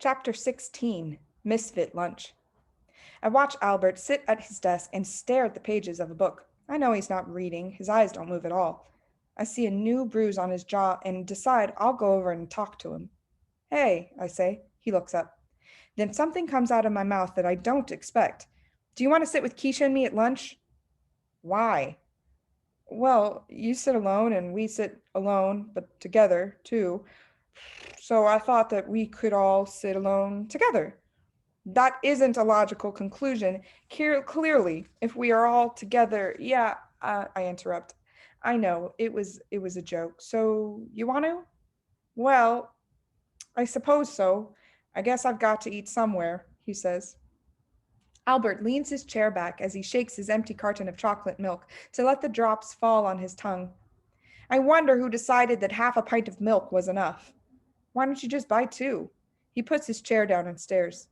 Chapter 16, Misfit Lunch. I watch Albert sit at his desk and stare at the pages of a book. I know he's not reading, his eyes don't move at all. I see a new bruise on his jaw and decide I'll go over and talk to him. Hey, I say. He looks up. Then something comes out of my mouth that I don't expect. Do you want to sit with Keisha and me at lunch? Why? Well, you sit alone and we sit alone, but together, too. So I thought that we could all sit alone together. That isn't a logical conclusion. Clearly, if we are all together, yeah, I interrupt. I know, it was a joke. So you want to? Well, I suppose so. I guess I've got to eat somewhere, he says. Albert leans his chair back as he shakes his empty carton of chocolate milk to let the drops fall on his tongue. I wonder who decided that half a pint of milk was enough. Why don't you just buy two? He puts his chair down and stares.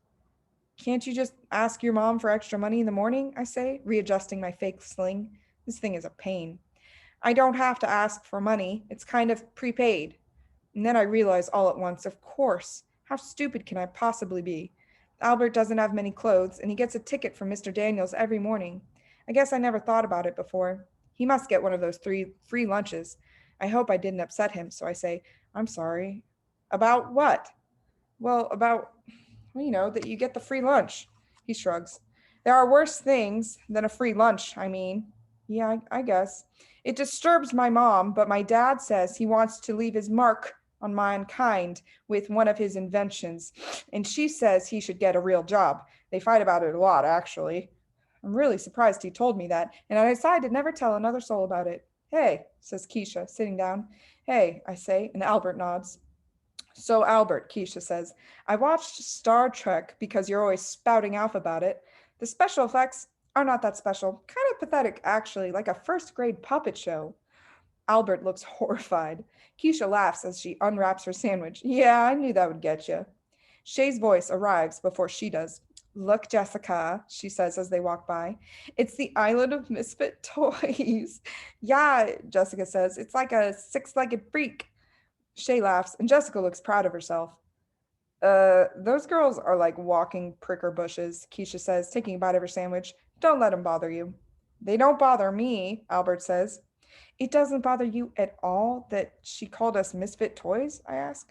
Can't you just ask your mom for extra money in the morning? I say, readjusting my fake sling. This thing is a pain. I don't have to ask for money. It's kind of prepaid. And then I realize all at once, of course, how stupid can I possibly be? Albert doesn't have many clothes, and he gets a ticket from Mr. Daniels every morning. I guess I never thought about it before. He must get one of those 3 free lunches. I hope I didn't upset him, so I say, I'm sorry. About what? Well, about, that you get the free lunch. He shrugs. There are worse things than a free lunch, I mean. Yeah, I guess. It disturbs my mom, but my dad says he wants to leave his mark on mankind with one of his inventions, and she says he should get a real job. They fight about it a lot, actually. I'm really surprised he told me that, and I decided to never tell another soul about it. Hey, says Keisha, sitting down. Hey, I say, and Albert nods. So, Albert, Keisha says, I watched Star Trek because you're always spouting off about it. The special effects are not that special. Kind of pathetic, actually, like a first grade puppet show. Albert looks horrified. Keisha laughs as she unwraps her sandwich. Yeah, I knew that would get you. Shay's voice arrives before she does. Look, Jessica, she says as they walk by. It's the island of misfit toys. Yeah, Jessica says. It's like a six-legged freak. Shay laughs, and Jessica looks proud of herself. Those girls are like walking pricker bushes, Keisha says, taking a bite of her sandwich. Don't let them bother you. They don't bother me, Albert says. It doesn't bother you at all that she called us misfit toys? I ask.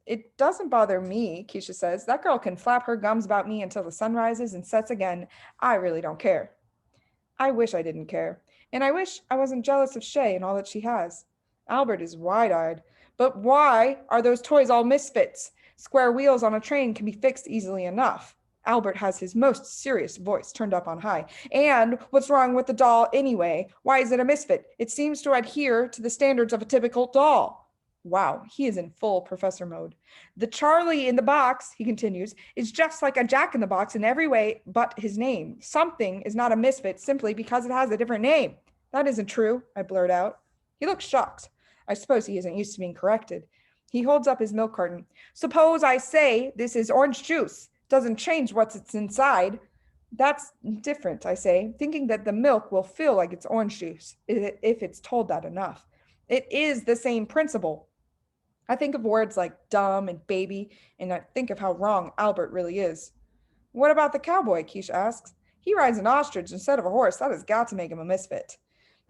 It doesn't bother me, Keisha says. That girl can flap her gums about me until the sun rises and sets again. I really don't care. I wish I didn't care. And I wish I wasn't jealous of Shay and all that she has. Albert is wide eyed. But why are those toys all misfits? Square wheels on a train can be fixed easily enough. Albert has his most serious voice turned up on high. And what's wrong with the doll anyway? Why is it a misfit? It seems to adhere to the standards of a typical doll. Wow, he is in full professor mode. The Charlie in the box, he continues, is just like a Jack in the Box in every way but his name. Something is not a misfit simply because it has a different name. That isn't true, I blurt out. He looks shocked. I suppose he isn't used to being corrected. He holds up his milk carton. Suppose I say this is orange juice. Doesn't change what's inside. That's different, I say, thinking that the milk will feel like it's orange juice if it's told that enough. It is the same principle. I think of words like dumb and baby, and I think of how wrong Albert really is. What about the cowboy? Keisha asks. He rides an ostrich instead of a horse. That has got to make him a misfit.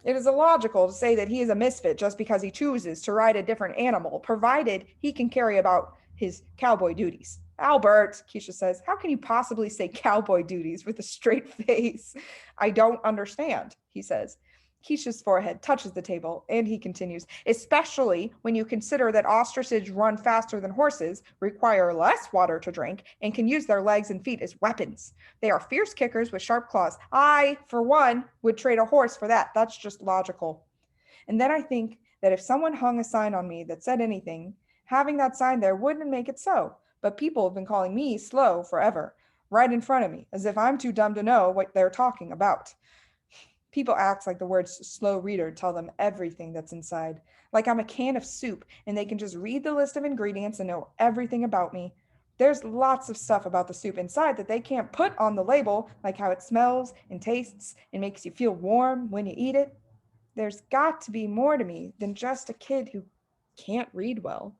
It is illogical to say that he is a misfit just because he chooses to ride a different animal, provided he can carry about his cowboy duties. Albert, Keisha says, how can you possibly say cowboy duties with a straight face? I don't understand, he says. Keisha's forehead touches the table, and he continues, especially when you consider that ostriches run faster than horses, require less water to drink, and can use their legs and feet as weapons. They are fierce kickers with sharp claws. I, for one, would trade a horse for that. That's just logical. And then I think that if someone hung a sign on me that said anything, having that sign there wouldn't make it so. But people have been calling me slow forever, right in front of me, as if I'm too dumb to know what they're talking about. People act like the words slow reader tell them everything that's inside, like I'm a can of soup and they can just read the list of ingredients and know everything about me. There's lots of stuff about the soup inside that they can't put on the label, like how it smells and tastes and makes you feel warm when you eat it. There's got to be more to me than just a kid who can't read well.